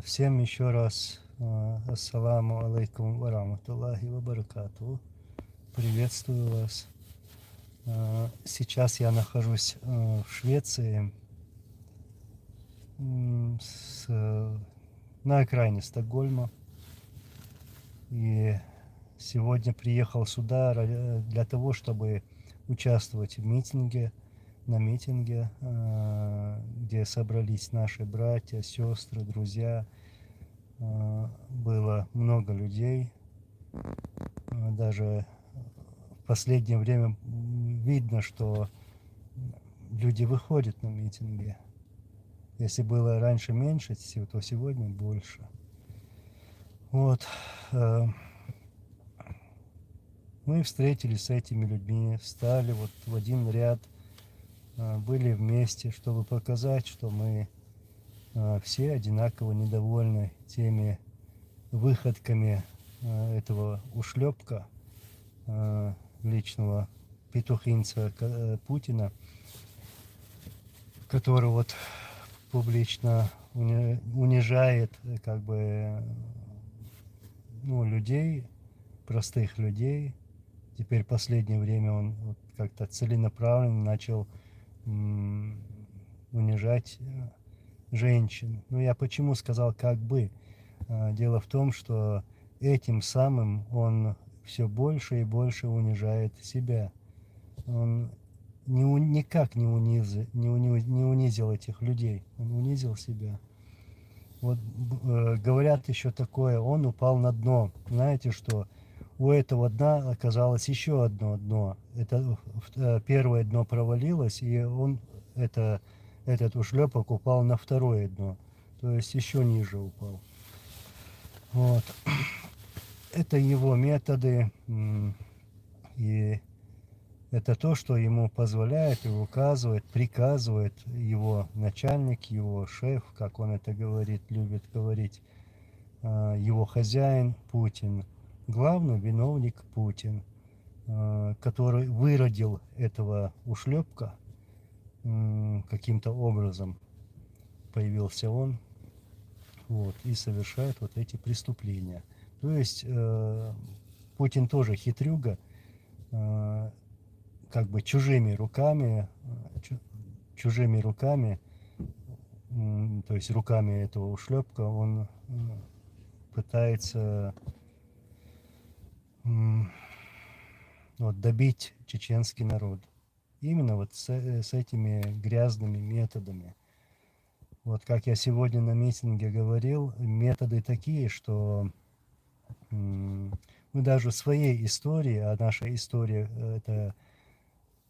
Всем еще раз ассаламу алейкум ва рахматуллахи ва баракатуху. Приветствую вас. Сейчас я нахожусь в Швеции, на окраине Стокгольма. И сегодня приехал сюда для того, чтобы участвовать в митинге, на митинге, где собрались наши братья, сестры, друзья. Было много людей. Даже в последнее время видно, что люди выходят на митинги. Если было раньше меньше, то сегодня больше. Вот. Мы встретились с этими людьми, встали вот в один ряд, были вместе, чтобы показать, что мы все одинаково недовольны теми выходками этого ушлепка, личного петухинца Путина, который вот публично унижает как бы людей, простых людей. Теперь в последнее время он вот как-то целенаправленно начал унижать женщин. Но я почему сказал как бы? Дело в том, что этим самым он все больше и больше унижает себя. Он никак не унизил этих людей. Он унизил себя. Вот говорят еще такое, он упал на дно. Знаете что? У этого дна оказалось еще одно дно. Это первое дно провалилось, и этот ушлепок упал на второе дно. То есть еще ниже упал. Вот. Это его методы, и это то, что ему позволяет и указывает, приказывает его начальник, его шеф, как он это говорит, любит говорить, его хозяин Путин, главный виновник Путин, который выродил этого ушлепка каким-то образом, появился он, вот, и совершает вот эти преступления. То есть Путин тоже хитрюга, как бы чужими руками, то есть руками этого ушлепка, он пытается добить чеченский народ. Именно вот с этими грязными методами. Вот как я сегодня на митинге говорил, методы такие, что мы даже в своей истории, а наша история это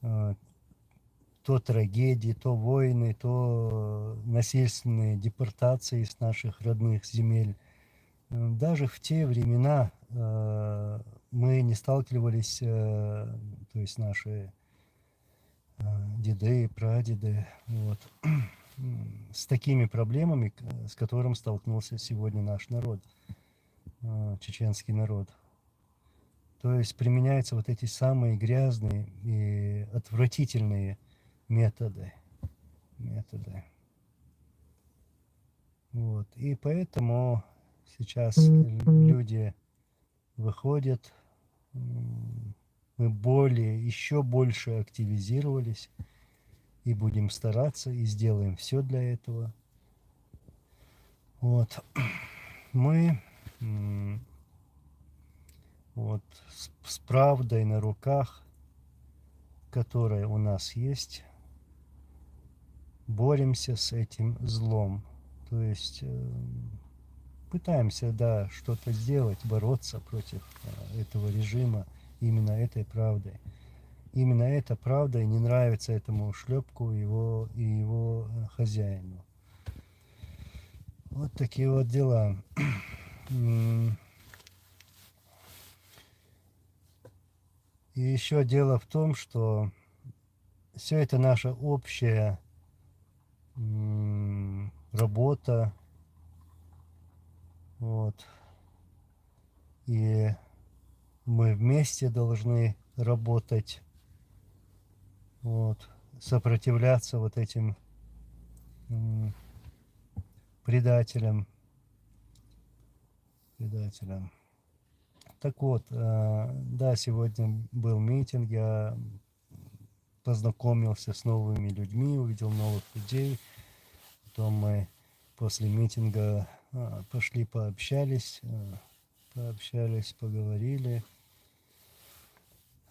то трагедии, то войны, то насильственные депортации с наших родных земель. Даже в те времена мы не сталкивались, то есть наши деды, прадеды, вот, с такими проблемами, с которыми столкнулся сегодня наш народ, чеченский народ. То есть применяются вот эти самые грязные и отвратительные методы. Вот. И поэтому сейчас люди выходят, мы еще больше активизировались и будем стараться, и сделаем все для этого. Вот. Мы вот с правдой на руках, которая у нас есть, боремся с этим злом. То есть пытаемся, да, что-то сделать, бороться против этого режима именно этой правдой. Именно эта правда и не нравится этому шлепку и его хозяину. Вот такие вот дела. И еще дело в том, что все это наша общая работа. Вот. И мы вместе должны работать, вот, сопротивляться вот этим предателям, предателя. Так вот, да, сегодня был митинг, я познакомился с новыми людьми, увидел новых людей. Потом мы после митинга пошли пообщались, поговорили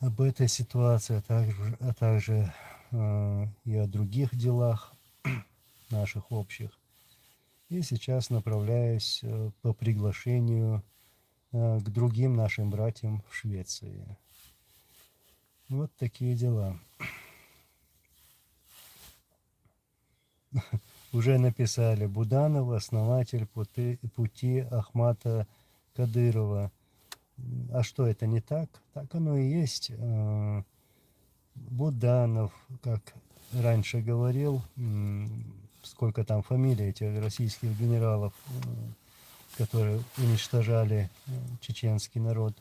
об этой ситуации, а также и о других делах наших общих. И сейчас направляюсь по приглашению к другим нашим братьям в Швеции. Вот такие дела. Уже написали: Буданов, основатель пути Ахмата Кадырова. А что, это не так? Так оно и есть. Буданов, как раньше говорил, сколько там фамилий этих российских генералов, которые уничтожали чеченский народ.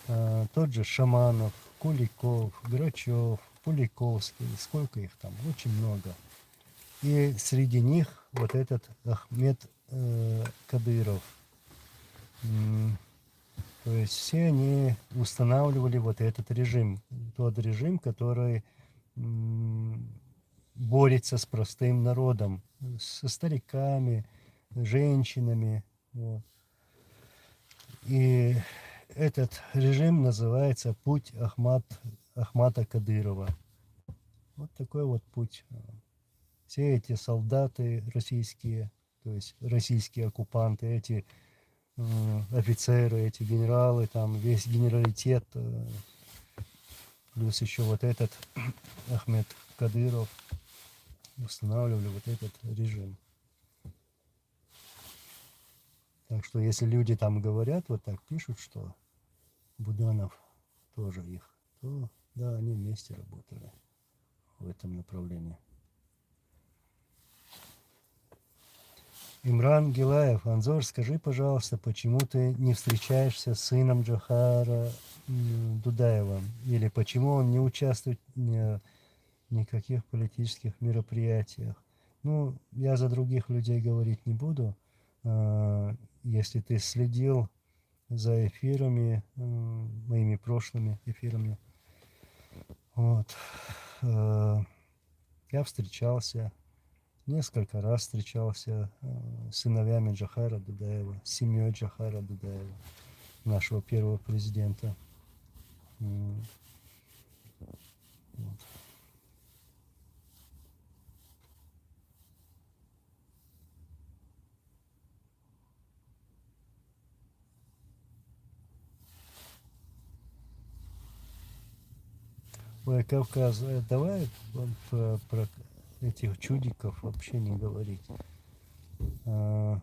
Тот же Шаманов, Куликов, Грачев, Пуликовский, сколько их там, очень много. И среди них вот этот Ахмед Кадыров. То есть все они устанавливали вот этот режим, тот режим, который борется с простым народом, со стариками, женщинами. Вот. И этот режим называется путь Ахмата Кадырова. Вот такой вот путь. Все эти солдаты российские, то есть российские оккупанты, эти офицеры, эти генералы, там весь генералитет, плюс еще вот этот Ахмед Кадыров устанавливали вот этот режим. Так что если люди там говорят, вот так пишут, что Буданов тоже их, то да, они вместе работали в этом направлении. Имран Гилаев: Анзор, скажи, пожалуйста, почему ты не встречаешься с сыном Джохара Дудаева? Или почему он не участвует в никаких политических мероприятиях? Ну, я за других людей говорить не буду. Если ты следил за эфирами, моими прошлыми эфирами, вот, я встречался, несколько раз встречался с сыновьями Джохара Дудаева, с семьей Джохара Дудаева, нашего первого президента. Вот. Ой, Кавказ, давай про этих чудиков вообще не говорить. Я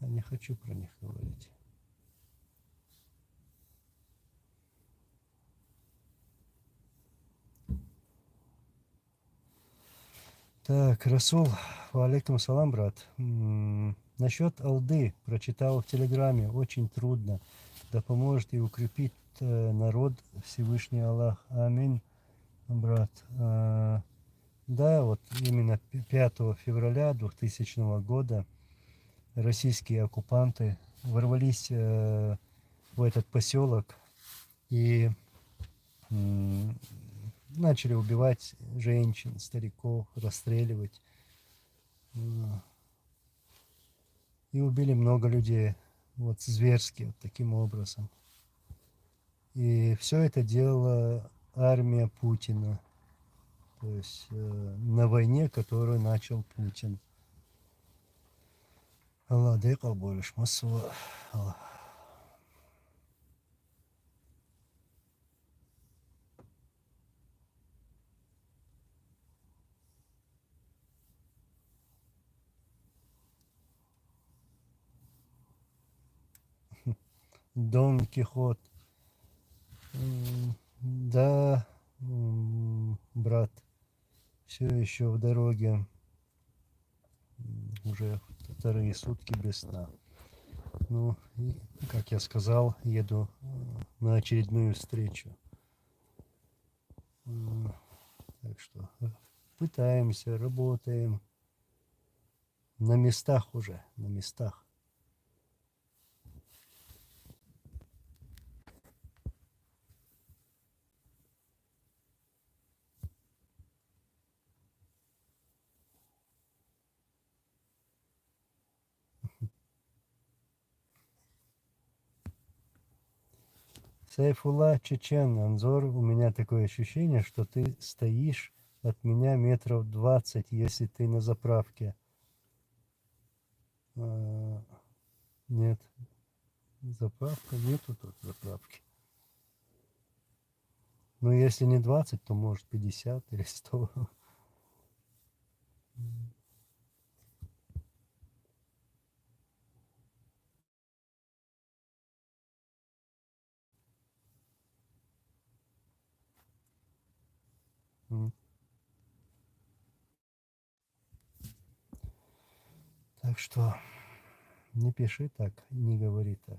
не хочу про них говорить. Так, Расул, валейкум салам, брат. Насчет алды прочитал в Телеграме, очень трудно. Да поможет и укрепить народ Всевышний Аллах. Аминь, брат. Да, вот именно 5 февраля 2000 года российские оккупанты ворвались в этот поселок и начали убивать женщин, стариков, расстреливать. И убили много людей. Вот зверски, вот таким образом. И все это делала армия Путина. То есть на войне, которую начал Путин. Аллах, дай больше массово. Дон Кихот. Да, брат, все еще в дороге. Уже вторые сутки без сна. Ну, и, как я сказал, еду на очередную встречу. Так что пытаемся, работаем. На местах уже, на местах. Сайфулла Чечен, Анзор, у меня такое ощущение, что ты стоишь от меня метров 20, если ты на заправке. Нет, заправка, нету тут заправки. Ну, если не 20, то может 50 или 100. Так что не пиши так, не говори так.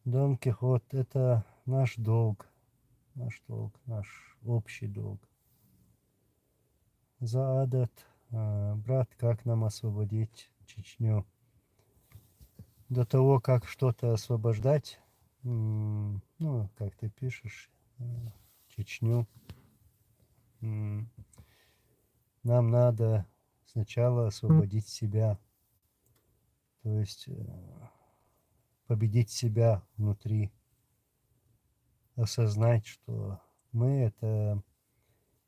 Дон Кихот, это наш долг, наш общий долг. Заадат, брат, как нам освободить Чечню? До того, как что-то освобождать, ну, как ты пишешь, Чечню, нам надо сначала освободить себя, то есть победить себя внутри, осознать, что мы это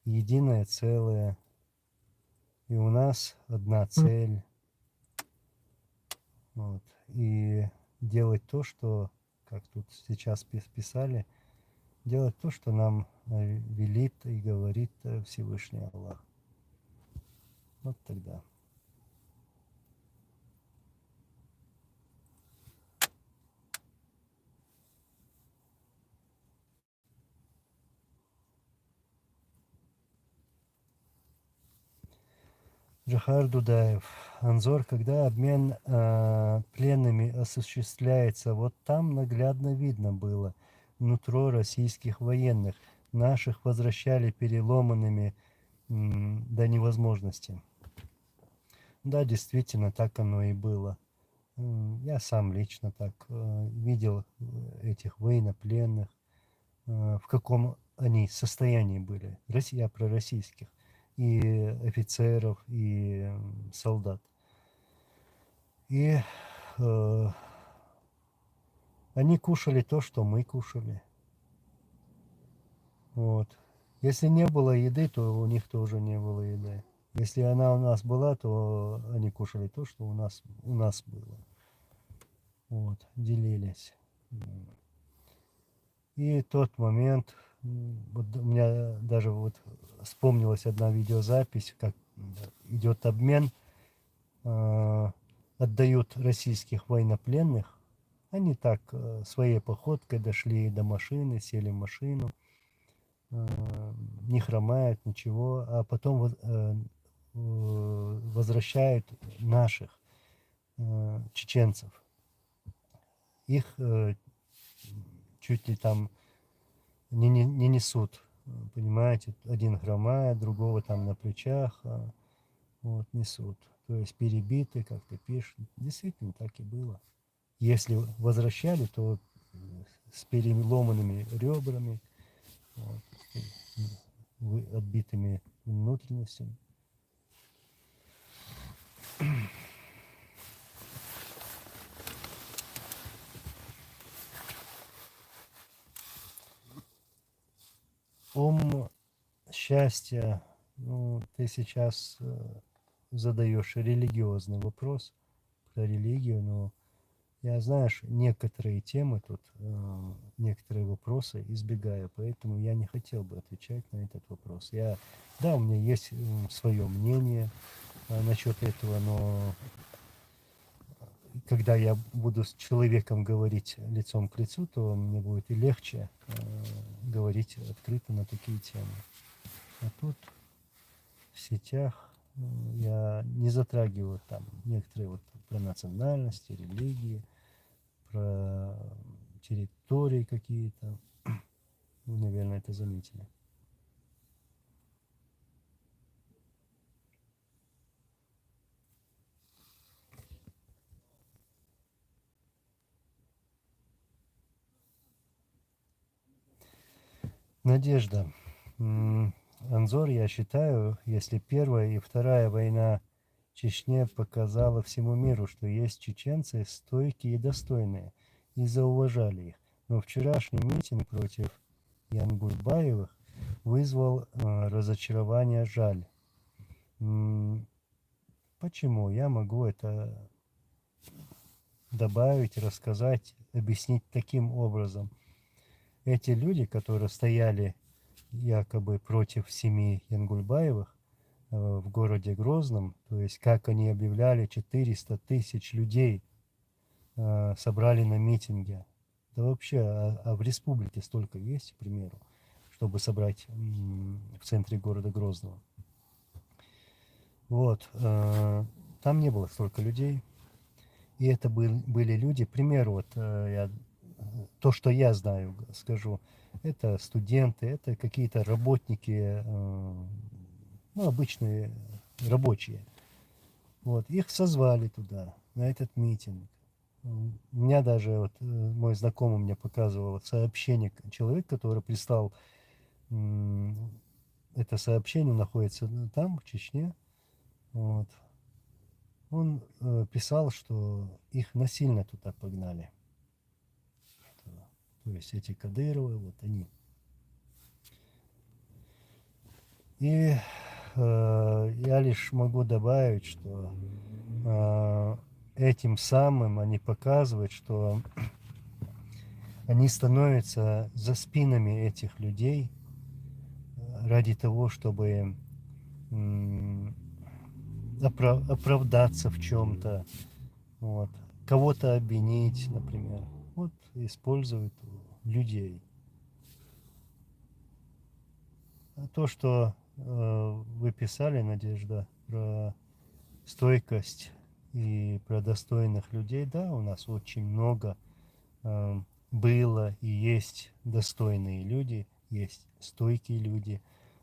единое целое, и у нас одна цель, вот, и делать то, что, как тут сейчас писали, делать то, что нам велит и говорит Всевышний Аллах. Вот тогда. Джахар Дудаев. Анзор, когда обмен пленными осуществляется, вот там наглядно видно было нутро российских военных. Наших возвращали переломанными до невозможности. Да, действительно, так оно и было. Я сам лично так видел этих военнопленных, в каком они состоянии были. Я про российских. И офицеров, и солдат. И они кушали то, что мы кушали. Вот. Если не было еды, то у них тоже не было еды. Если она у нас была, то они кушали то, что у нас было. Вот, делились. И тот момент, вот у меня даже вот вспомнилась одна видеозапись, как идет обмен, отдают российских военнопленных. Они так своей походкой дошли до машины, сели в машину, не хромают, ничего, а потом возвращают наших чеченцев. Их чуть ли там не несут, понимаете, один хромает, другого там на плечах, вот, несут. То есть перебиты, как ты пишешь. Действительно, так и было. Если возвращали, то с переломанными ребрами, вот, отбитыми внутренностями. Счастья, ну, ты сейчас задаешь религиозный вопрос про религию, но я, знаешь, некоторые темы тут, некоторые вопросы избегаю, поэтому я не хотел бы отвечать на этот вопрос. Да, у меня есть свое мнение насчет этого, но когда я буду с человеком говорить лицом к лицу, то мне будет и легче говорить открыто на такие темы. А тут в сетях я не затрагиваю там некоторые вот про национальности, религии, про территории какие-то. Вы, наверное, это заметили. Надежда. Анзор, я считаю, если Первая и Вторая война в Чечне показала всему миру, что есть чеченцы стойкие и достойные, и зауважали их. Но вчерашний митинг против Янгульбаевых вызвал разочарование, жаль. Почему? Я могу это добавить, рассказать, объяснить таким образом. Эти люди, которые стояли якобы против семьи Янгульбаевых в городе Грозном, то есть как они объявляли, 400 тысяч людей собрали на митинге. Да вообще, в республике столько есть, к примеру, чтобы собрать в центре города Грозного. Вот, там не было столько людей. И это были люди, к примеру, вот то, что я знаю, скажу, это студенты, это какие-то работники, ну, обычные рабочие. Вот, их созвали туда, на этот митинг. У меня даже вот мой знакомый мне показывал сообщение, человек, который прислал это сообщение, находится там, в Чечне. Вот. Он писал, что их насильно туда погнали. То есть эти Кадыровы, вот они. И я лишь могу добавить, что этим самым они показывают, что они становятся за спинами этих людей ради того, чтобы оправдаться в чем-то, вот, кого-то обвинить, например. Вот используют людей. То, что вы писали, Надежда, про стойкость и про достойных людей, да, у нас очень много было и есть достойные люди, есть стойкие люди.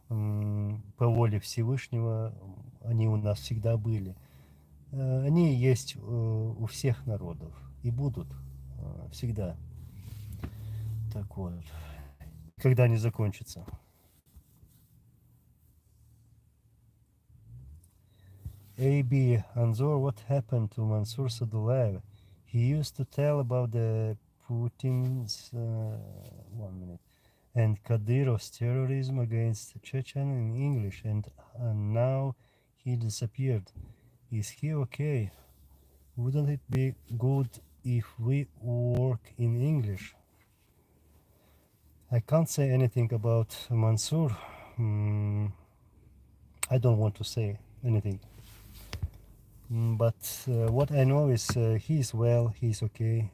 По воле Всевышнего они у нас всегда были. Они есть у всех народов и будут всегда. Так вот, когда они закончатся. A.B. Anzor, what happened to Mansour Sadullaev? He used to tell about the Putin's, 1 minute, and Kadyrov's terrorism against Chechen in English, and now he disappeared. Is he okay? Wouldn't it be good if we work in English? I can't say anything about Mansour. I don't want to say anything. But what I know is he's well, he's okay.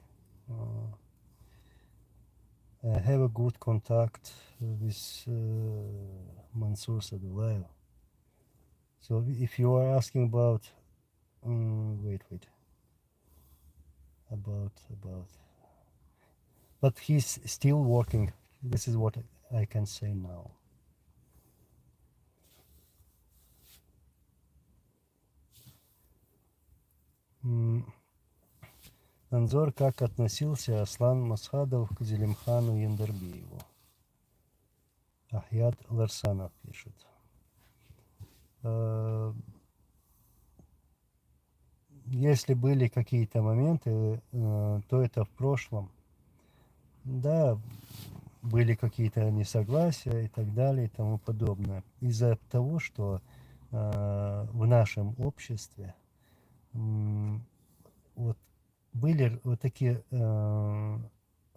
I have a good contact with Mansour Sadullaev. So if you are asking about, wait, about, but he's still working. This is what I can say now. Анзор, как относился Аслан Масхадов к Зелимхану Яндарбиеву? Ахьят Ларсанов пишет. Если были какие-то моменты, то это в прошлом. Да, были какие-то несогласия и так далее и тому подобное. Из-за того, что в нашем обществе вот были вот такие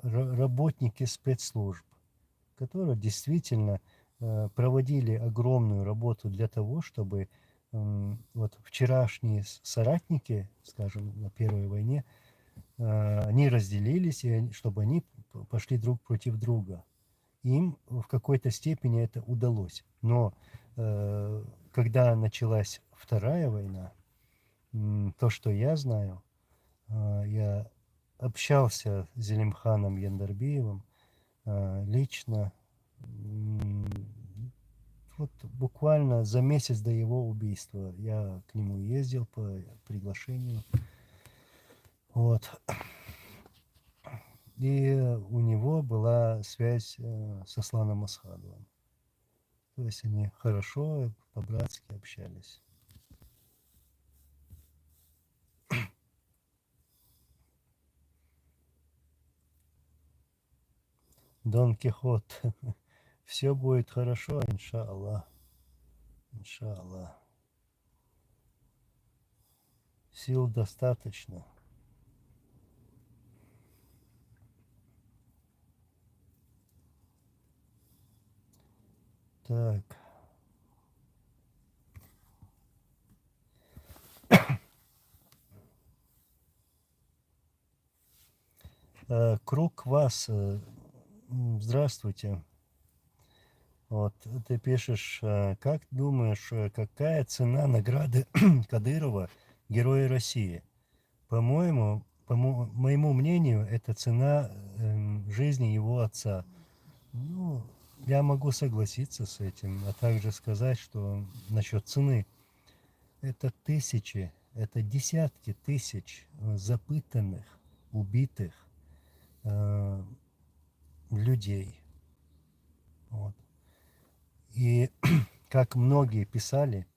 работники спецслужб, которые действительно проводили огромную работу для того, чтобы вот вчерашние соратники, скажем, на Первой войне, они разделились, и чтобы они пошли друг против друга. Им в какой-то степени это удалось. Но когда началась Вторая война, то, что я знаю, я общался с Зелимханом Яндарбиевым лично, вот буквально за месяц до его убийства я к нему ездил по приглашению. Вот. И у него была связь с Асланом Асхадовым. То есть они хорошо, по-братски общались. Дон Кихот. Все будет хорошо, иншаллах. Иншаллах. Сил достаточно. Так. Круг вас. Здравствуйте. Вот ты пишешь, как думаешь, какая цена награды Кадырова Героя России? По-моему, по моему мнению, это цена жизни его отца. Ну, я могу согласиться с этим, а также сказать, что насчет цены, это тысячи, это десятки тысяч запытанных, убитых людей. Вот. И как многие писали,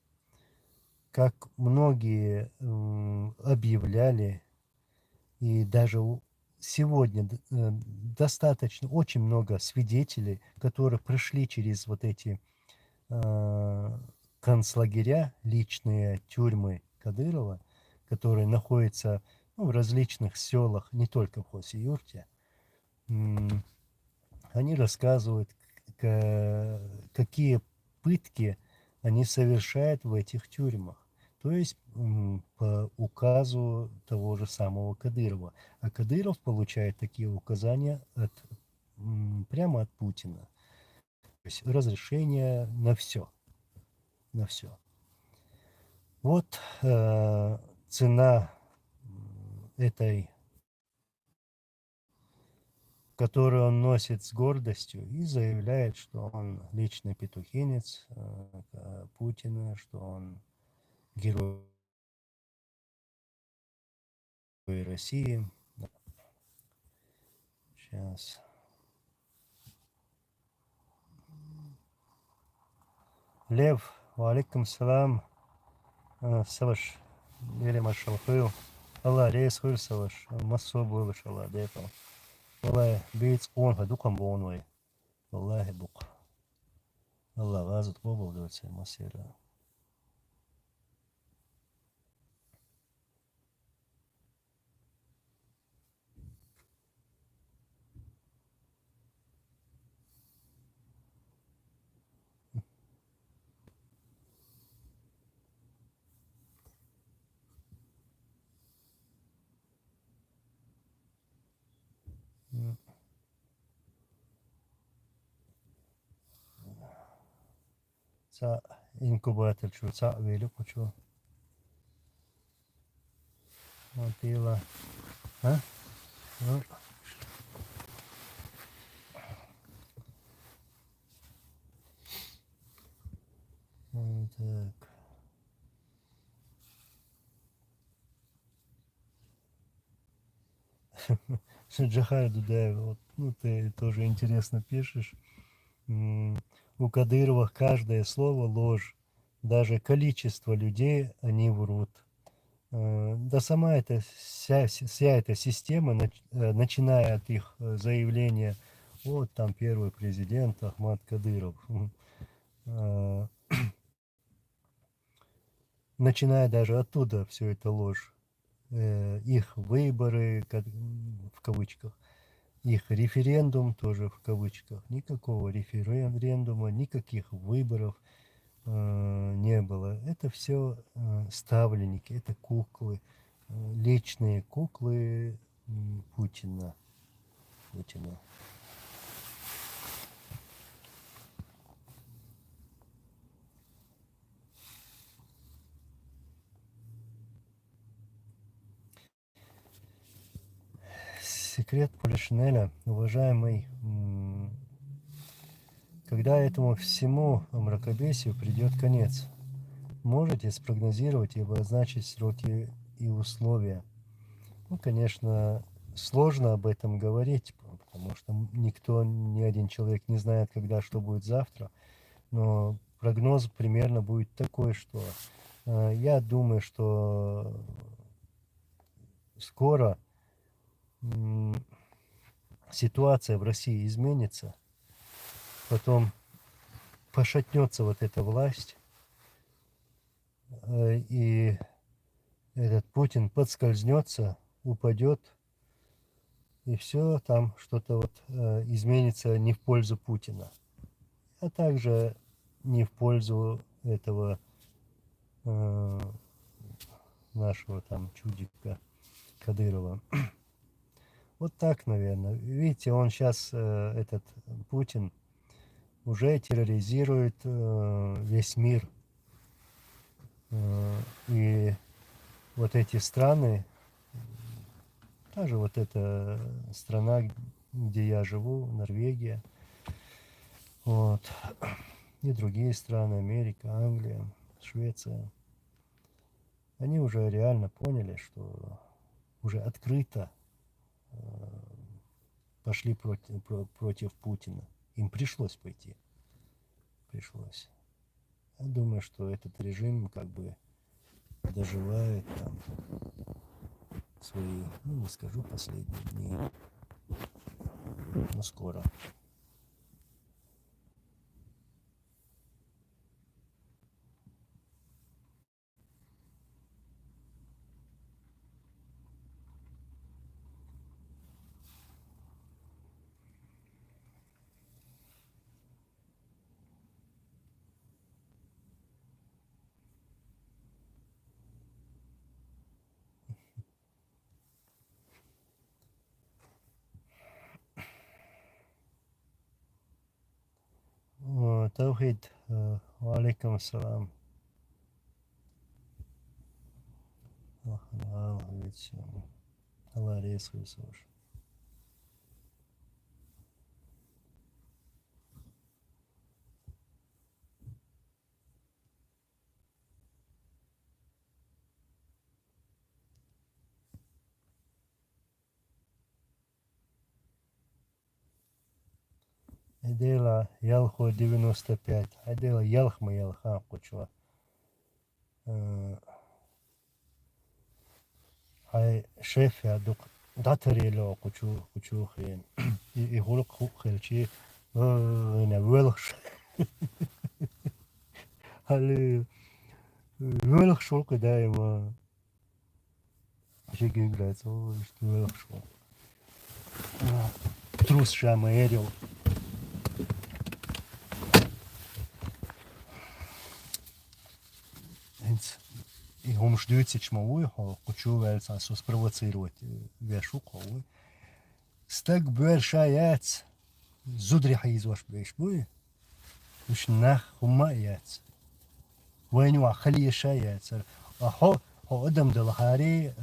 как многие объявляли, и даже сегодня достаточно, очень много свидетелей, которые прошли через вот эти концлагеря, личные тюрьмы Кадырова, которые находятся в различных селах, не только в Хосе-Юрте. Они рассказывают, какие пытки они совершают в этих тюрьмах. То есть по указу того же самого Кадырова. А Кадыров получает такие указания прямо от Путина. То есть разрешение на все. На все. Вот цена этой, которую он носит с гордостью и заявляет, что он личный петухинец Путина, что он герой России. Сейчас. Лев, валикум салам. Savaş. Nereye maşallah. Allah reis hır savaş. Masso bu inşallah defa. Vallahi beyt on hadukan bu onvay. Vallahi buk. Allah gazet bu bu dövse masira. Sa inkubator şu sa veli kuçu. Matila. Ha? Ну, так. Джахар Дудаев, вот, ну ты тоже интересно пишешь. У Кадырова каждое слово ложь. Даже количество людей они врут. Да сама вся эта система, начиная от их заявления, вот там первый президент Ахмад Кадыров, начиная даже оттуда все это ложь. Их выборы, в кавычках, их референдум тоже в кавычках. Никакого референдума, никаких выборов не было. Это все ставленники, это куклы, личные куклы Путина. Секрет Полишинеля, уважаемый, когда этому всему мракобесию придет конец, можете спрогнозировать и обозначить сроки и условия? Ну, конечно, сложно об этом говорить, потому что никто, ни один человек не знает, когда что будет завтра. Но прогноз примерно будет такой, что я думаю, что скоро ситуация в России изменится, потом пошатнется вот эта власть, и этот Путин подскользнется, упадет, и все там что-то вот изменится не в пользу Путина, а также не в пользу этого нашего там чудика Кадырова. Вот так, наверное. Видите, он сейчас, этот Путин, уже терроризирует весь мир. И вот эти страны, даже вот эта страна, где я живу, Норвегия, вот, и другие страны, Америка, Англия, Швеция, они уже реально поняли, что уже открыто пошли против Путина. Им пришлось пойти. Пришлось. Я думаю, что этот режим как бы доживает там свои, ну не скажу последние дни, но скоро. Тавхид, алейкум ассалам. Allah razı olsun. Adela Yalho 95. Adela Yalhma Yalha Kuchwa. Hay şef ya dok datarelo kuchu khin. I huluk khelchi ne welch. Hal welch shulk daima. Şekil glatso welch shulk. Трус шама эрил. И умждется чмовой, хочу вельца спровоцировать вешу колы. Стак большаяц, зудри хаиз ваш бешбуй, уж нах хума яц. وين وخلي شايц. هو قدم دلهاري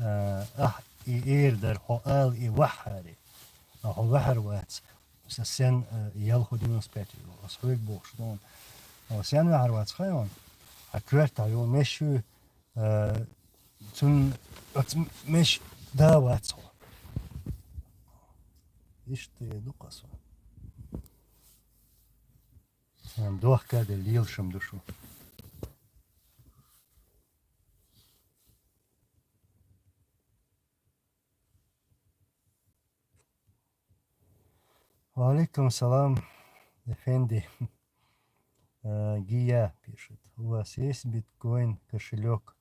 يقدر هو قال يوحري. هو وحر واتس. سن يلخو دي نسبتي. وصفيك بوش دون. وسن وحر واتس خيون. أكرت عيو مشو تون مش دا واتسو. إيش تدقصو. دوخ كاد الليل شمدوشو. Валейкум салам, Эфенди. Гия пишет. У вас есть биткоин кошелек?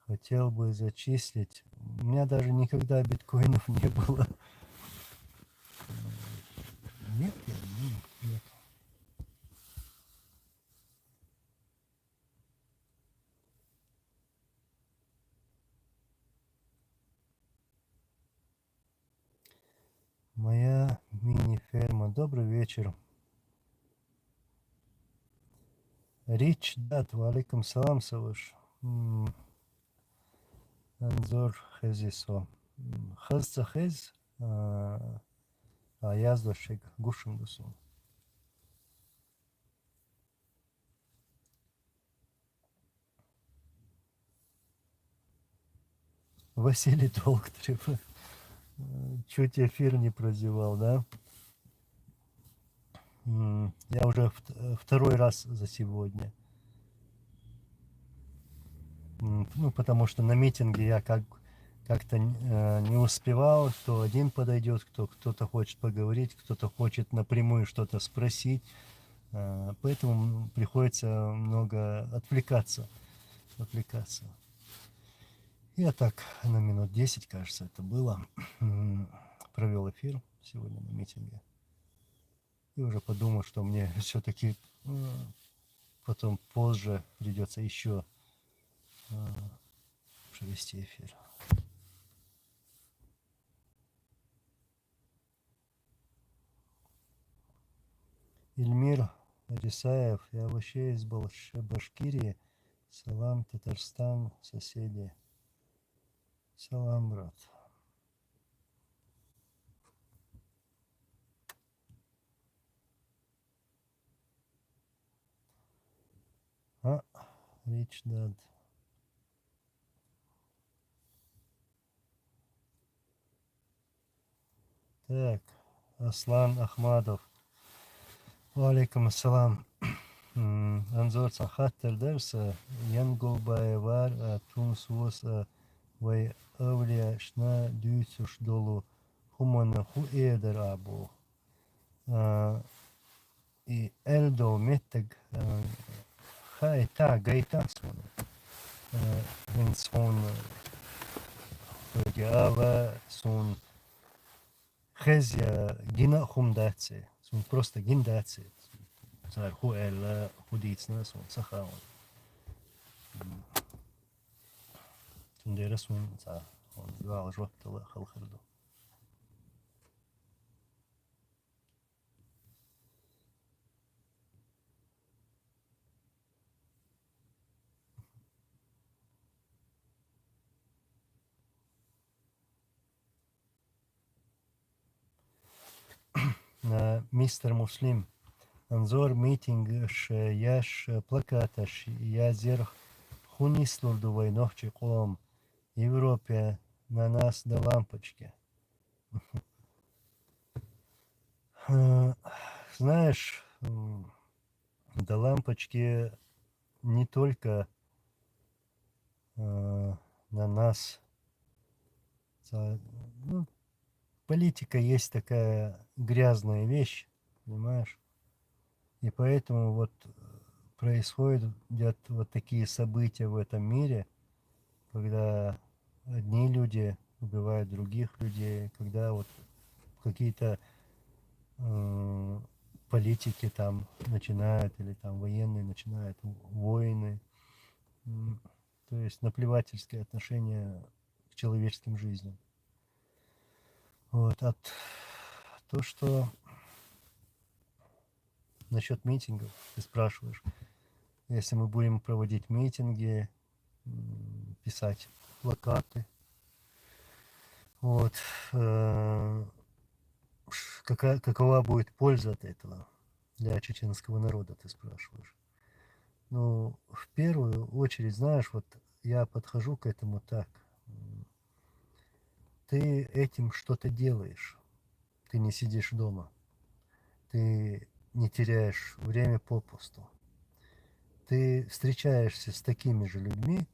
Хотел бы зачислить. У меня даже никогда биткоинов не было. Нет, нет. Моя мини-ферма. Добрый вечер. Рич Дат, валейкум салам, Савыш. Анзор Хезисо. Хазца Хез, яздошек гушим дусу. Василий Толктрев. Чуть эфир не прозевал, да? Я уже второй раз за сегодня. Ну, потому что на митинге я как-то не успевал, кто один подойдет, кто-то хочет поговорить, кто-то хочет напрямую что-то спросить. Поэтому приходится много отвлекаться. Я так на минут 10, кажется, это было, провел эфир сегодня на митинге. И уже подумал, что мне все-таки потом позже придется еще провести эфир. Ильмир Рисаев, я вообще из Башкирии. Салам, Татарстан, соседи. Салам, брат. Рич Дад. Так, Аслан Ахмадов. Валейкум ассалам. Анзор Сахаттер дерса Янгол Баевар Тунсус Вай Авлия Шна Дюсуш Долу Хумана Хуэдер Абу. И Эльдо Меттег Хай Та Гайтансон. Винсон Диава Сон Хезя Гина Хумдаци. Сон просто Гиндаци. Сар Хуэлла Худицна Сон Сахаон. Тендера Сон Са. Он звал Жоттала Халхарду. Мистер Муслим. Анзор митинг яш плакаташ язер хунислурду войновчи колом Европе на нас до лампочки. Знаешь, до лампочки не только на нас. Ну, политика есть такая грязная вещь, понимаешь? И поэтому вот происходят вот такие события в этом мире, когда одни люди убивают других людей, когда вот какие-то политики там начинают, или там военные начинают войны. То есть наплевательское отношение к человеческим жизням. Вот, то, что насчет митингов, ты спрашиваешь, если мы будем проводить митинги, писать плакаты, вот, какова будет польза от этого для чеченского народа, ты спрашиваешь. Ну, в первую очередь, знаешь, вот я подхожу к этому так. Ты этим что-то делаешь. Ты не сидишь дома. Ты не теряешь время попусту. Ты встречаешься с такими же людьми,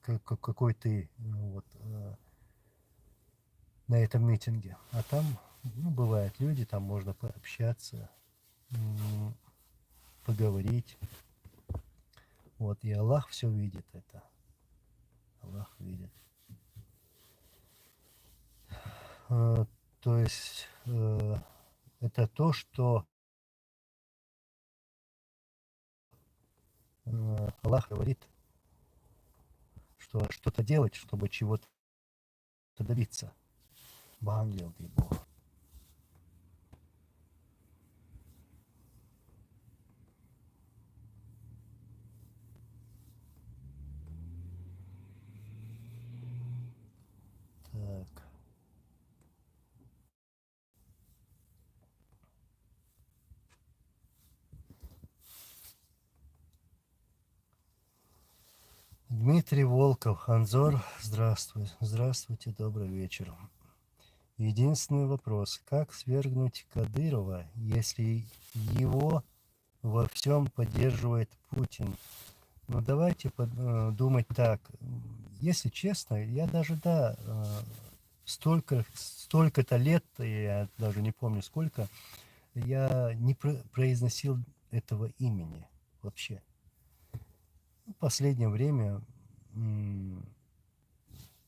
какой ты вот, на этом митинге. А там, ну, бывают люди, там можно пообщаться, поговорить. Вот, и Аллах все видит это. Аллах видит. То есть это то, что Аллах говорит, что что-то делать, чтобы чего-то добиться. Бангел ты Бог. Так. Дмитрий Волков, Анзор, здравствуй. Здравствуйте, добрый вечер. Единственный вопрос, как свергнуть Кадырова, если его во всем поддерживает Путин? Ну, давайте думать так. Если честно, я даже, да, столько-то лет, я даже не помню сколько, я не произносил этого имени вообще. В последнее время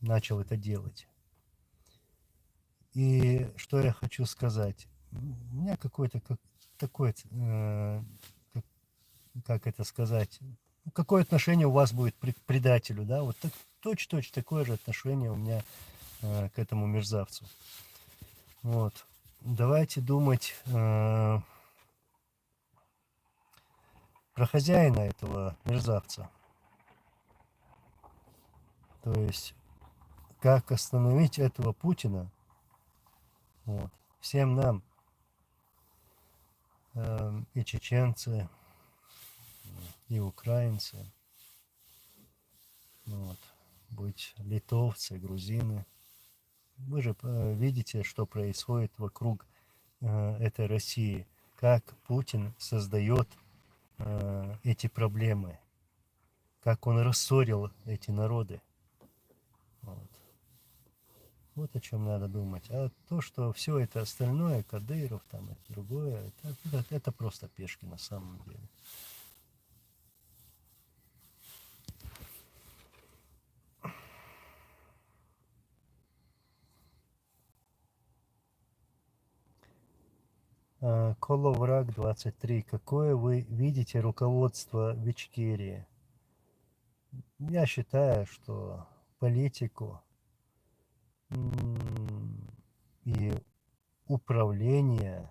начал это делать. И что я хочу сказать? У меня какой-то такой, как это сказать, какое отношение у вас будет к предателю, да? Вот точь-точь такое же отношение у меня к этому мерзавцу. Вот. Давайте думать про хозяина этого мерзавца. То есть, как остановить этого Путина. Вот. Всем нам, и чеченцы, и украинцы, вот, быть литовцы, грузины. Вы же видите, что происходит вокруг этой России, как Путин создает эти проблемы, как он рассорил эти народы. Вот. Вот о чем надо думать. А то, что все это остальное, Кадыров там и другое, это просто пешки на самом деле. Коловраг 23. Какое вы видите руководство в Ичкерии? Я считаю, что политику и управление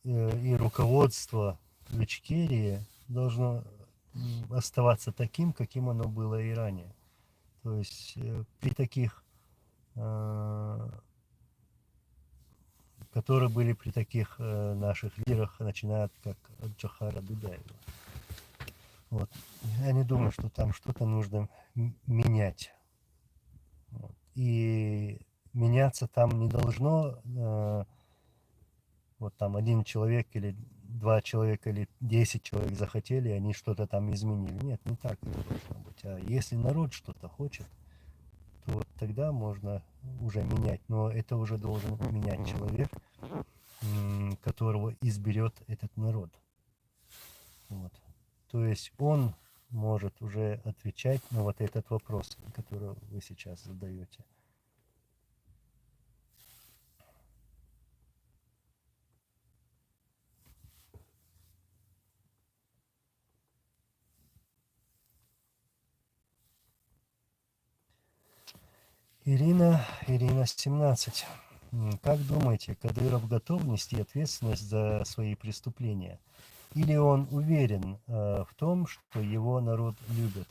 и руководство в Ичкерии должно оставаться таким, каким оно было и ранее. То есть при таких, которые были при таких наших лидерах, начиная от как от Джохара Дудаева. Вот. Я не думаю, что там что-то нужно менять. Вот. И меняться там не должно вот там один человек или два человека или 10 человек захотели, и они что-то там изменили. Нет, не так не должно быть. А если народ что-то хочет, то вот тогда можно уже менять. Но это уже должен менять человек, которого изберет этот народ. Вот. То есть он может уже отвечать на вот этот вопрос, который вы сейчас задаете. Ирина 17. Как думаете, Кадыров готов нести ответственность за свои преступления? Или он уверен в том, что его народ любит?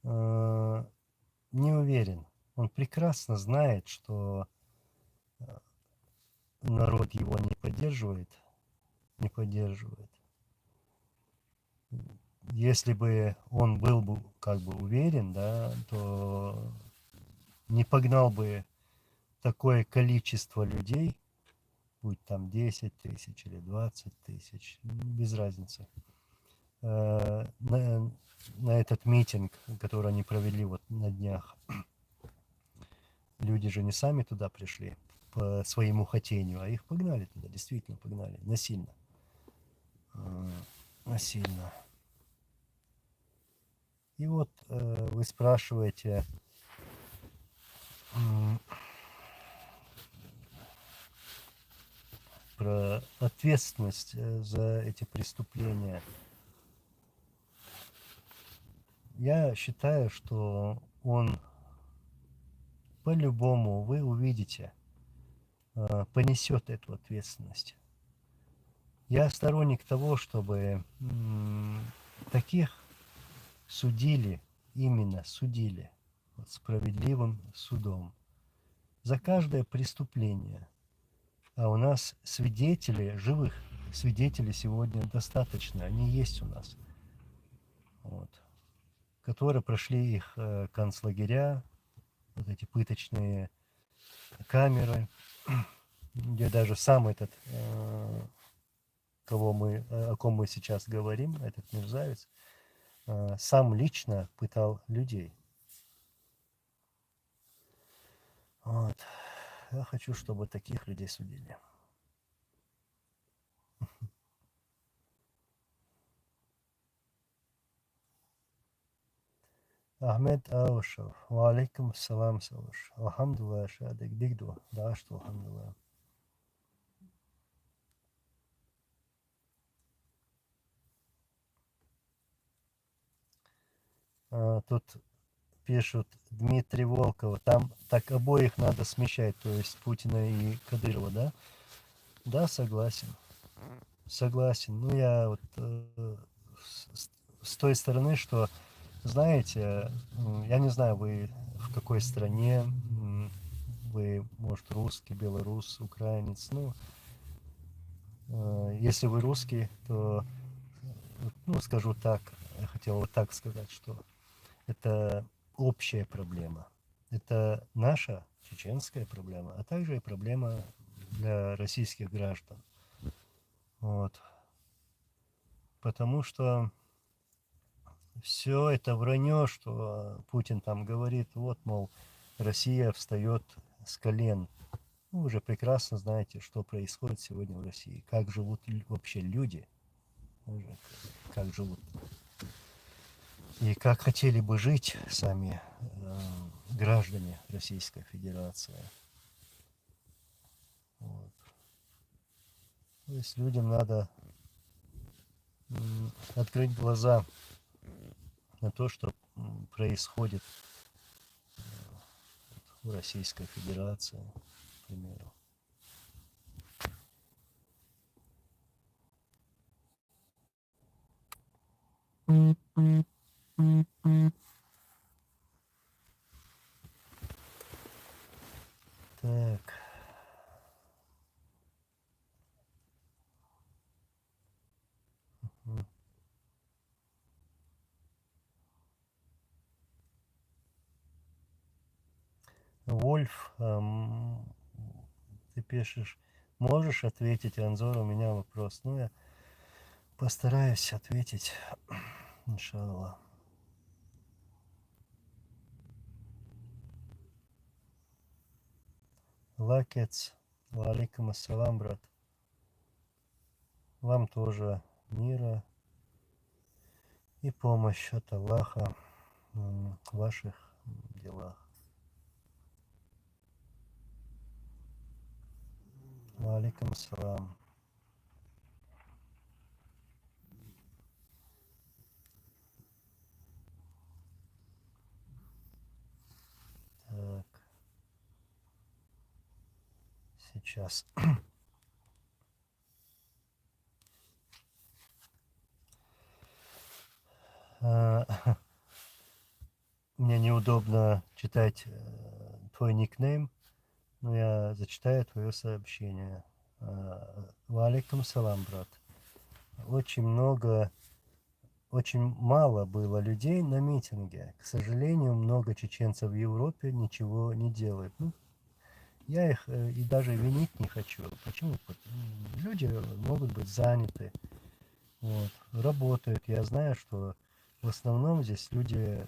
Не уверен. Он прекрасно знает, что народ его не поддерживает. Не поддерживает. Если бы он был бы как бы уверен, да, то не погнал бы такое количество людей, будь там 10 тысяч или 20 тысяч, без разницы, на этот митинг, который они провели вот на днях. Люди же не сами туда пришли по своему хотению, а их погнали туда, действительно погнали, насильно. Насильно. И вот вы спрашиваете, про ответственность за эти преступления. Я считаю, что он по-любому, вы увидите, понесет эту ответственность. Я сторонник того, чтобы таких судили, именно судили вот, справедливым судом за каждое преступление. А у нас свидетелей, живых свидетелей сегодня достаточно, они есть у нас. которые прошли их концлагеря, вот эти пыточные камеры, где даже сам этот, о ком мы сейчас говорим, этот мерзавец, сам лично пытал людей. Вот. Я хочу, чтобы таких людей судили. Ahmet Avuşov. Ve aleyküm selam Savuş. Elhamdülillah şadik digdu. Daştu elhamdülillah. Тут пишут Дмитрий Волкова. Там так обоих надо смещать, то есть Путина и Кадырова, да? Да, согласен. Согласен. Ну, я вот с той стороны, что, знаете, я не знаю, вы в какой стране, вы, может, русский, белорус, украинец, ну, если вы русский, то, ну, скажу так, я хотел вот так сказать, что это общая проблема. Это наша чеченская проблема, а также и проблема для российских граждан. Вот. Потому что все это вранье, что Путин там говорит, вот, мол, Россия встает с колен. Ну, вы же прекрасно знаете, что происходит сегодня в России, как живут вообще люди, как живут. И как хотели бы жить сами граждане Российской Федерации. Вот. То есть людям надо открыть глаза на то, что происходит в Российской Федерации, к примеру. Так. Вольф, ты пишешь, можешь ответить, Анзор, у меня вопрос. Ну, я постараюсь ответить, иншаллах. Лакец, валикум ассалам, брат. Вам тоже мира и помощь от Аллаха в ваших делах. Валикум ассалам. Так. Сейчас. Мне неудобно читать твой никнейм, но я зачитаю твое сообщение. Валикум салам, брат. Очень мало было людей на митинге. К сожалению, много чеченцев в Европе ничего не делают. Ну, я их и даже винить не хочу. Почему? Люди могут быть заняты, вот, работают. Я знаю, что в основном здесь люди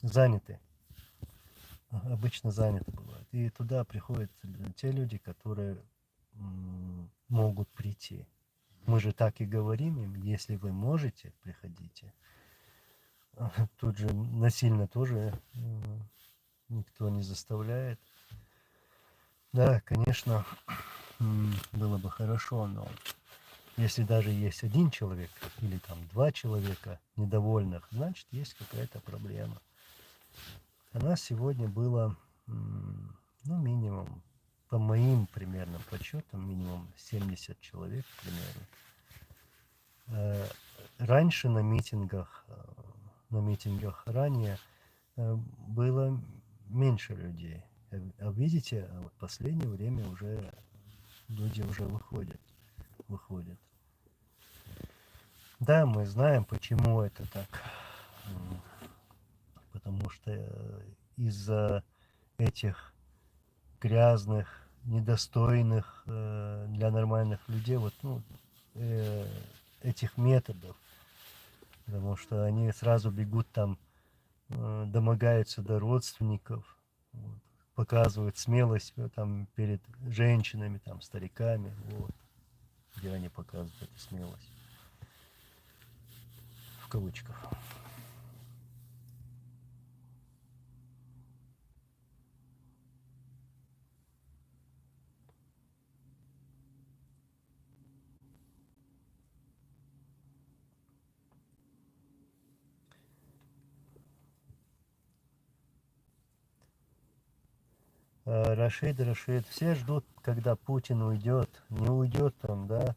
заняты. Обычно заняты бывают. И туда приходят те люди, которые могут прийти. Мы же так и говорим им, если вы можете, приходите. Тут же насильно тоже никто не заставляет. Да, конечно, было бы хорошо, но если даже есть один человек или там два человека недовольных, значит есть какая-то проблема. У нас сегодня было, ну, минимум, по моим примерным подсчетам, минимум 70 человек, к примеру. Раньше на митингах ранее было меньше людей. А видите, в последнее время уже люди уже выходят. Да, мы знаем, почему это так. что из-за этих грязных, недостойных для нормальных людей этих методов, потому что они сразу бегут там, домогаются до родственников, вот, показывают смелость там перед женщинами, там, стариками, вот, где они показывают эту смелость, в кавычках. Рашид, все ждут, когда Путин уйдет. Не уйдет он, да,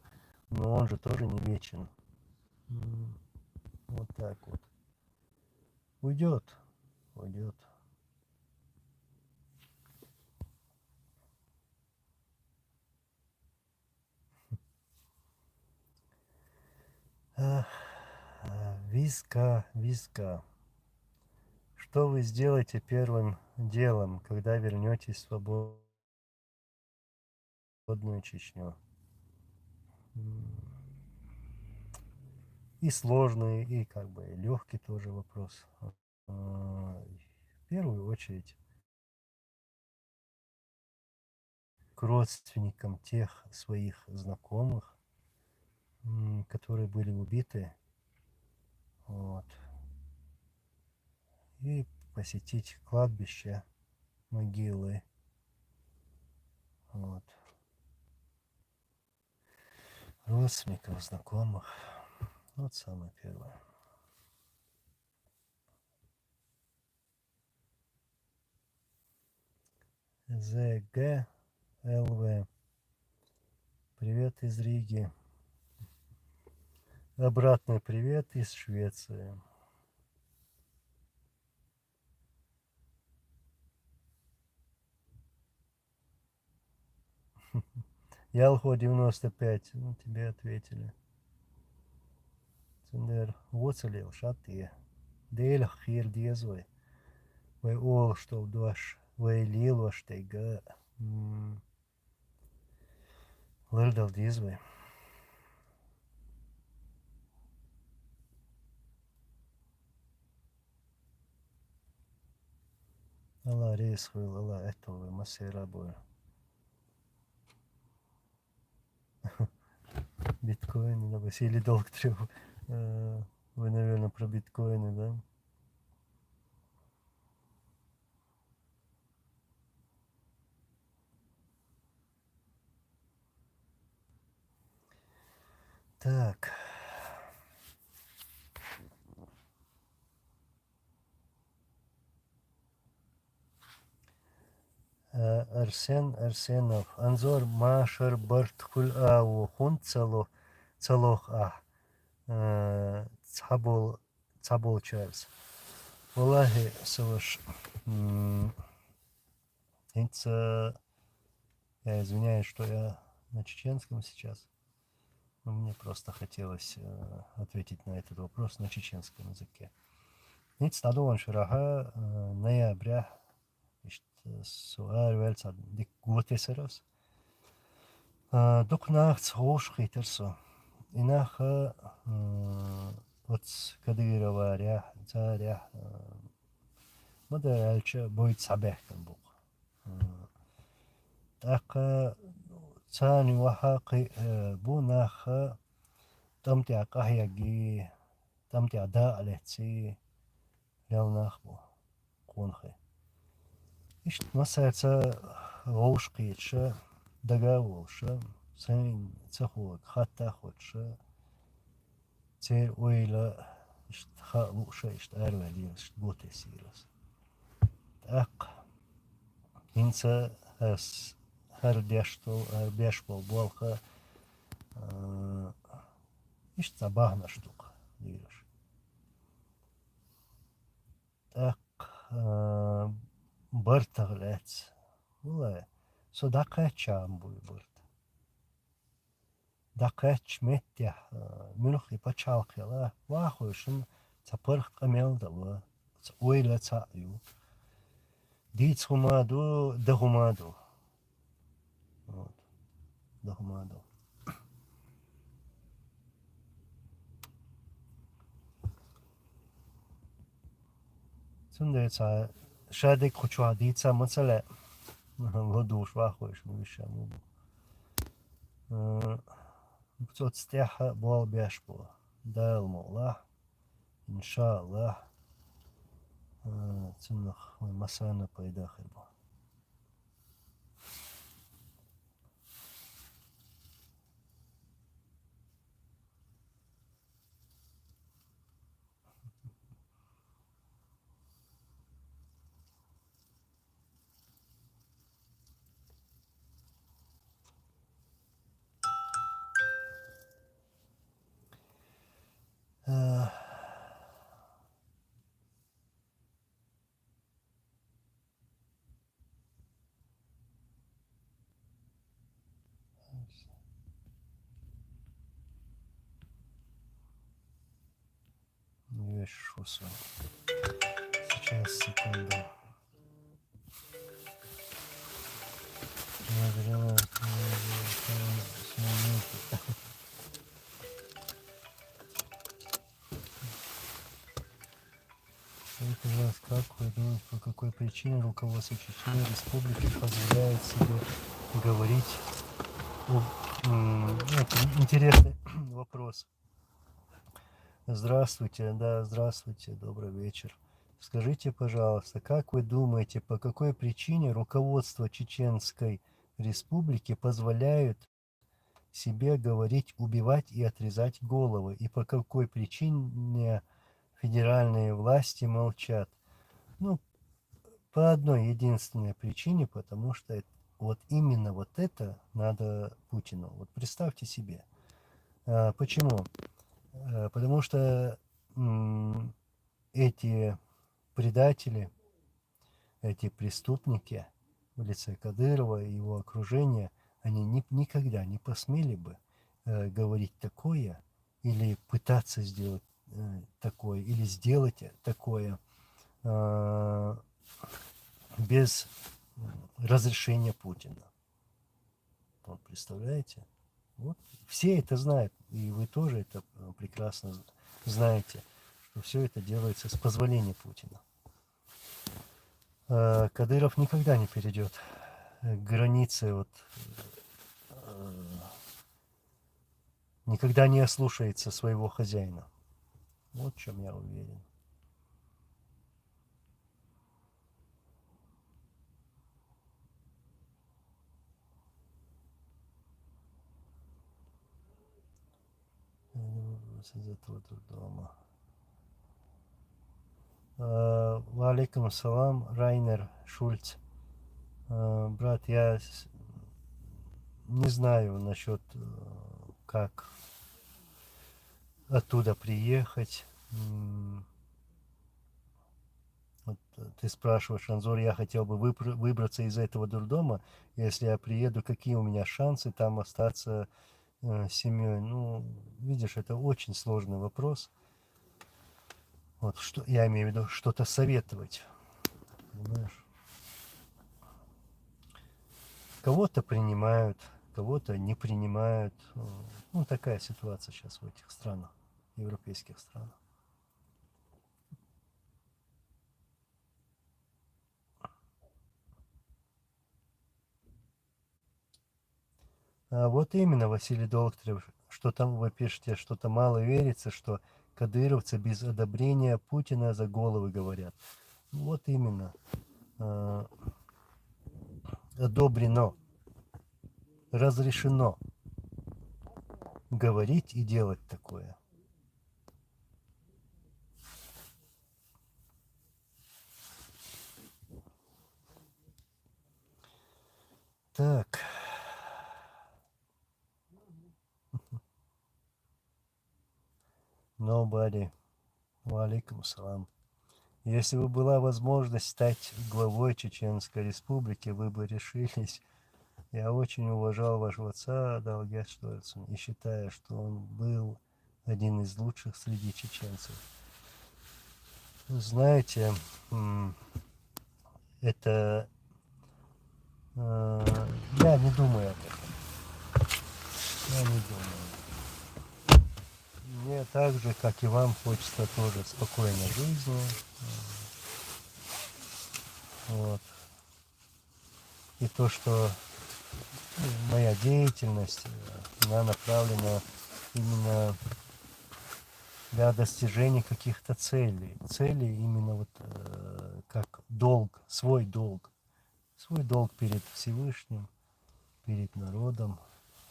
но он же тоже не вечен. Вот так вот. Уйдет, уйдет. Виска. Что вы сделаете первым делом, когда вернетесь в свободную Чечню? И сложный, и как бы легкий тоже вопрос. В первую очередь к родственникам тех своих знакомых, которые были убиты, вот, и посетить кладбище, могилы, вот, родственников, знакомых. Вот самое первое. ЗГ ЛВ. Привет из Риги. Обратный привет из Швеции. Ялхо 95, ну, тебе ответили. Цендер, уцелел, шатые. Дель хир дезой. Вы ол, что вдваш. Вы лил ваш тайга. Лырдал дезой. Алла рейс хвил, Алла этого массера бой. Биткоины, да, Василий долг требует. Вы, наверное, про биткоины, да? Так. Арсен Арсенов. Анзор Машер Бартхул Ау Хунцало Цалох Цабол Чарльз. Валахи, Саваш. Я извиняюсь, что я на чеченском сейчас. Но мне просто хотелось ответить на этот вопрос на чеченском языке. Ниц надован шараха ноября سؤال ولت ديك قوتي سرس دوك ناخت خوش خيترسو إناخ وتس كدير واريح تاريح مدى الش بويت صباح كان بوق تاق تاني وحاقي بو ناخ تمتع قهيجي تمتع داء لهتسي يو ناخ بو قونخي إشت مسا غوش قيتش دقاوش سين تخوك خطا خوتش تير ويلا إشت خاوش إشت أروالي إشت بوتي سيرس تاق إنسا هس هر بيشتو بولخا إشت صباحنا شتوق ديرش تاق برتغلات والله صداقات شام بوي برت دقات متح منخي بتشالق يلا واخوشن تبرخ قميل دوا ойла цаю. Диц хумаду, да хумаду. Вот, да хумаду. Цундеца, шадик хоча дица мацале. Водуш вахуеш, муиша мубу. Бцот стяха бол бяшпо. Дайл мола. Иншаллах. Цунах масана пайдахибо. Не вещь шусу. Сейчас, секунду. Скажите, пожалуйста, как вы думаете, по какой причине руководство Чеченской Республики позволяет себе говорить это интересный вопрос. Здравствуйте, да, здравствуйте, добрый вечер. Скажите, пожалуйста, как вы думаете, по какой причине руководство Чеченской Республики позволяет себе говорить убивать и отрезать головы, и по какой причине федеральные власти молчат? Ну, по одной единственной причине, потому что вот именно вот это надо Путину. Вот представьте себе. Почему? Потому что эти предатели, эти преступники в лице Кадырова и его окружения, они никогда не посмели бы говорить такое или пытаться сделать такое, или сделать такое без разрешения Путина. Вот, представляете? Вот. Все это знают, и вы тоже это прекрасно знаете, что все это делается с позволения Путина. Кадыров никогда не перейдет границы, вот, никогда не ослушается своего хозяина. Вот в чем я уверен. Из этого дома. Валейкум салам, Райнер Шульц. Брат, я не знаю насчет, как оттуда приехать. Вот ты спрашиваешь, Анзор, я хотел бы выбраться из этого дурдома. Если я приеду, какие у меня шансы там остаться с семьей? Ну, видишь, это очень сложный вопрос. Вот что я имею в виду, что-то советовать. Понимаешь? Кого-то принимают, кого-то не принимают. Ну, такая ситуация сейчас в этих странах, европейских странах. Вот именно, Василий Докторов, что там вы пишете, что-то мало верится, что кадыровцы без одобрения Путина за головы говорят. Вот именно. Одобрено, разрешено говорить и делать такое. Так. Nobody. Валейкум салам. Если бы была возможность стать главой Чеченской Республики, вы бы решились. Я очень уважал вашего отца Далгат Штольцен и считаю, что он был один из лучших среди чеченцев. Знаете, это я не думаю об этом. Я не думаю. Мне так же, как и вам, хочется тоже спокойной жизни. Вот. И то, что моя деятельность, она направлена именно для достижения каких-то целей. Целей именно вот как долг, свой долг. Свой долг перед Всевышним, перед народом.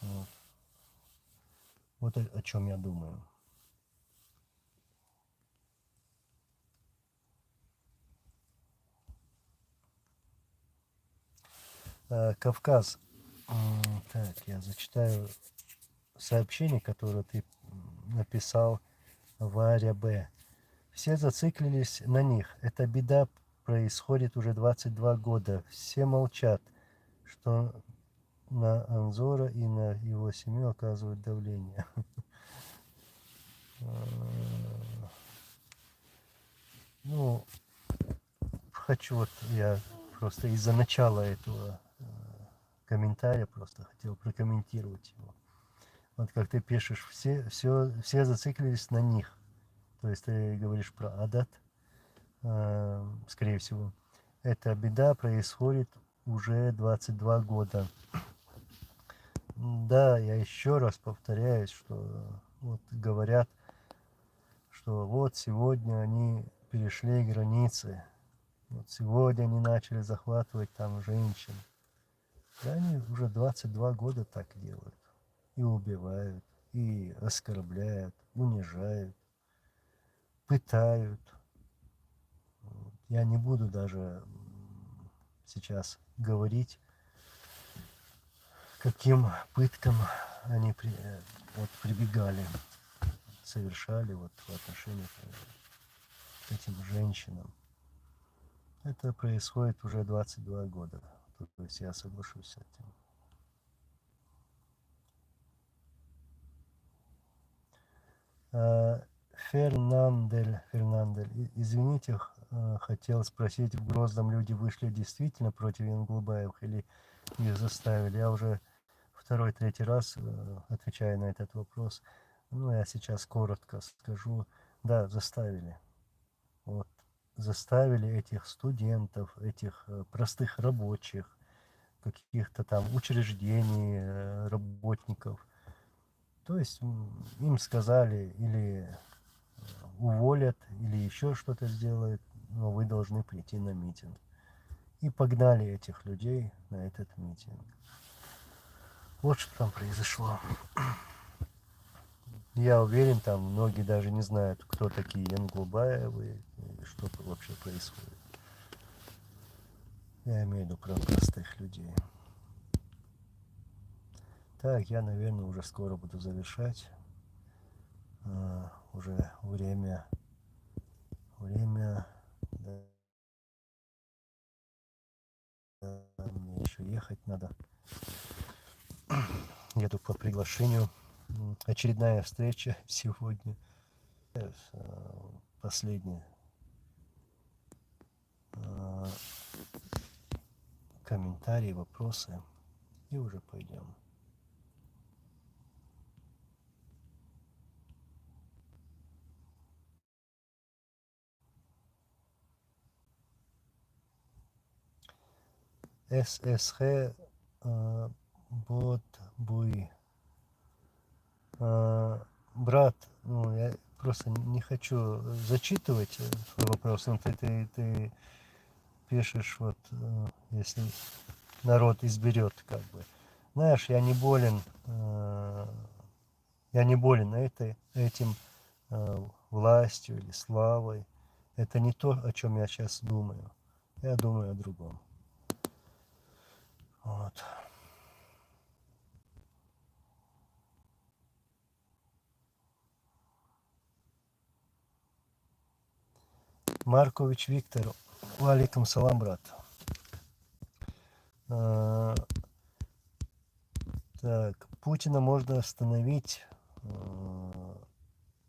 Вот, вот о чем я думаю. Кавказ. Так, я зачитаю сообщение, которое ты написал, Варя Б. Все зациклились на них. Эта беда происходит уже 22 года. Все молчат, что на Анзора и на его семью оказывают давление. Ну, хочу вот я просто из-за начала этого комментария просто хотел прокомментировать его. Вот как ты пишешь, все зациклились на них. То есть ты говоришь про Адат, скорее всего. Эта беда происходит уже 22 года. Да, я еще раз повторяюсь, что вот говорят, что вот сегодня они перешли границы, вот сегодня они начали захватывать там женщин. И они уже 22 года так делают. И убивают, и оскорбляют, унижают, пытают. Я не буду даже сейчас говорить, каким пыткам они вот, прибегали, совершали вот, в отношении к этим женщинам. Это происходит уже 22 года. То есть я соглашусь с этим. Фернандель, извините, хотел спросить, в Грозном люди вышли действительно против Янгулбаевых или их заставили? Я уже третий раз отвечаю на этот вопрос. Ну, я сейчас коротко скажу. Да, заставили. Вот, заставили этих студентов, этих простых рабочих, каких-то там учреждений, работников. То есть им сказали или уволят, или еще что-то сделают, но вы должны прийти на митинг. И погнали этих людей на этот митинг. Вот что там произошло. Я уверен, там многие даже не знают, кто такие Янгулбаевы и что вообще происходит. Я имею в виду про простых людей. Так, я, наверное, уже скоро буду завершать. Уже время, да, мне еще ехать надо. Еду по приглашению. Очередная встреча сегодня. Последний комментарии, вопросы. И уже пойдем. ССХ Бот Буй. Брат, ну, я просто не хочу зачитывать свой вопрос, но ты пишешь, вот, если народ изберет, как бы. Знаешь, я не болен этим властью или славой. Это не то, о чем я сейчас думаю. Я думаю о другом. Вот. Маркович Виктор. Валикум салам, брат. Так, Путина можно остановить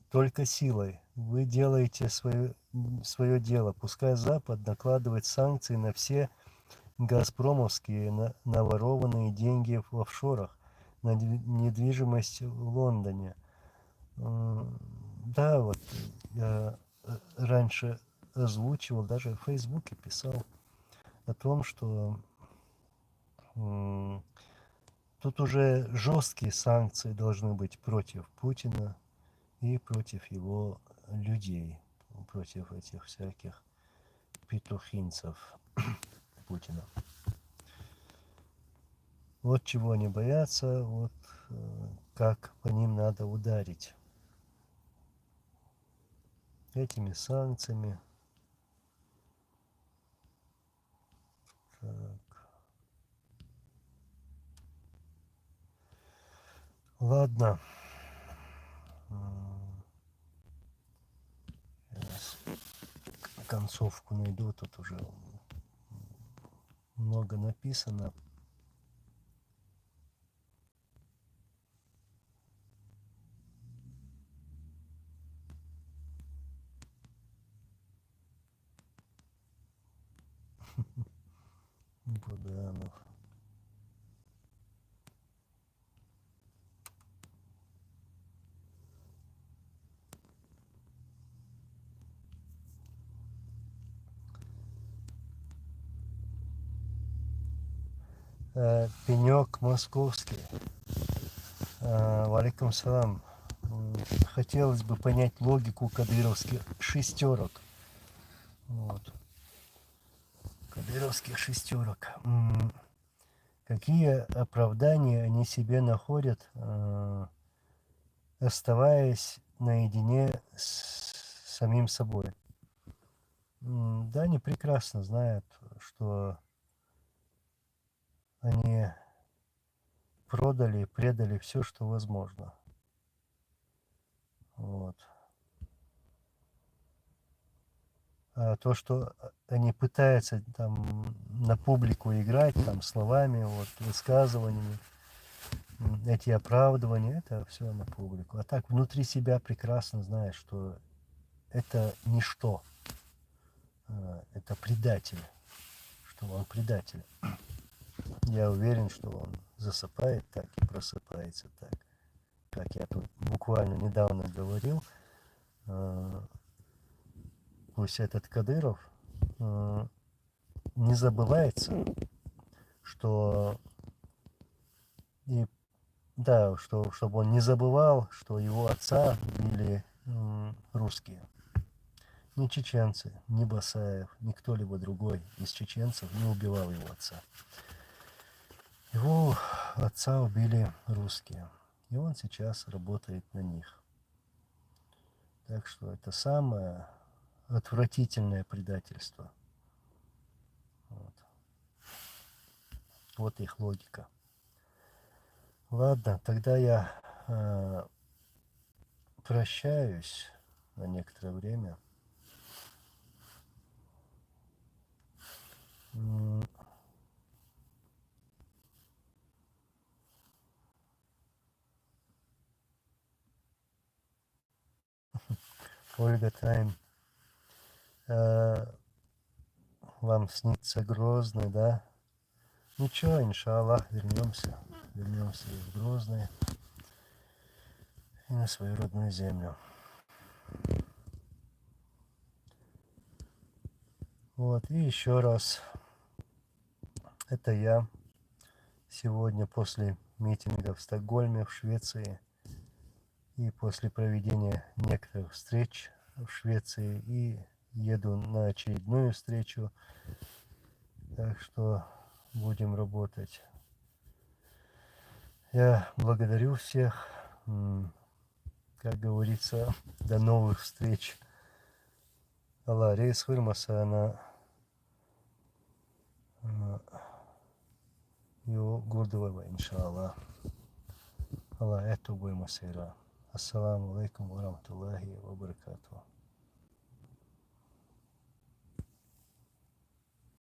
только силой. Вы делаете свое свое дело. Пускай Запад накладывает санкции на все газпромовские наворованные деньги в офшорах, на недвижимость в Лондоне. Да, вот я раньше озвучивал, даже в Фейсбуке писал о том, что тут уже жесткие санкции должны быть против Путина и против его людей, против этих всяких петухинцев Путина. Вот чего они боятся, вот как по ним надо ударить этими санкциями. Так. Ладно. Сейчас концовку найду, тут уже много написано. Буданов. Пенек московский. Валикум салам. Хотелось бы понять логику кадыровских шестерок. Вот. Кадыровских шестерок. Какие оправдания они себе находят, оставаясь наедине с самим собой? Да, они прекрасно знают, что они продали, предали все, что возможно. Вот. А то, что они пытаются там на публику играть там словами, вот, высказываниями, эти оправдывания, это все на публику. А так внутри себя прекрасно знаешь, что это ничто. Это предатель, что он предатель. Я уверен, что он засыпает так и просыпается так. Как я тут буквально недавно говорил, пусть этот Кадыров не забывается, что и да, что чтобы он не забывал, что его отца били русские. Ни чеченцы, ни Басаев, ни кто-либо другой из чеченцев не убивал его отца. Его отца убили русские, и он сейчас работает на них. Так что это самое отвратительное предательство. Вот их логика. Ладно, тогда я прощаюсь на некоторое время. Ольга Тайм, вам снится Грозный, да? Ничего, иншаллах, вернемся и в Грозный, и на свою родную землю. Вот, и еще раз, это я сегодня после митинга в Стокгольме, в Швеции, и после проведения некоторых встреч в Швеции, и еду на очередную встречу, так что будем работать. Я благодарю всех, как говорится, до новых встреч. Алла рейс вырмаса она его гордого, иншаллах. Алла эту вырмасира. Ассаламу алейкум ва рахматуллахи ва баракатуху.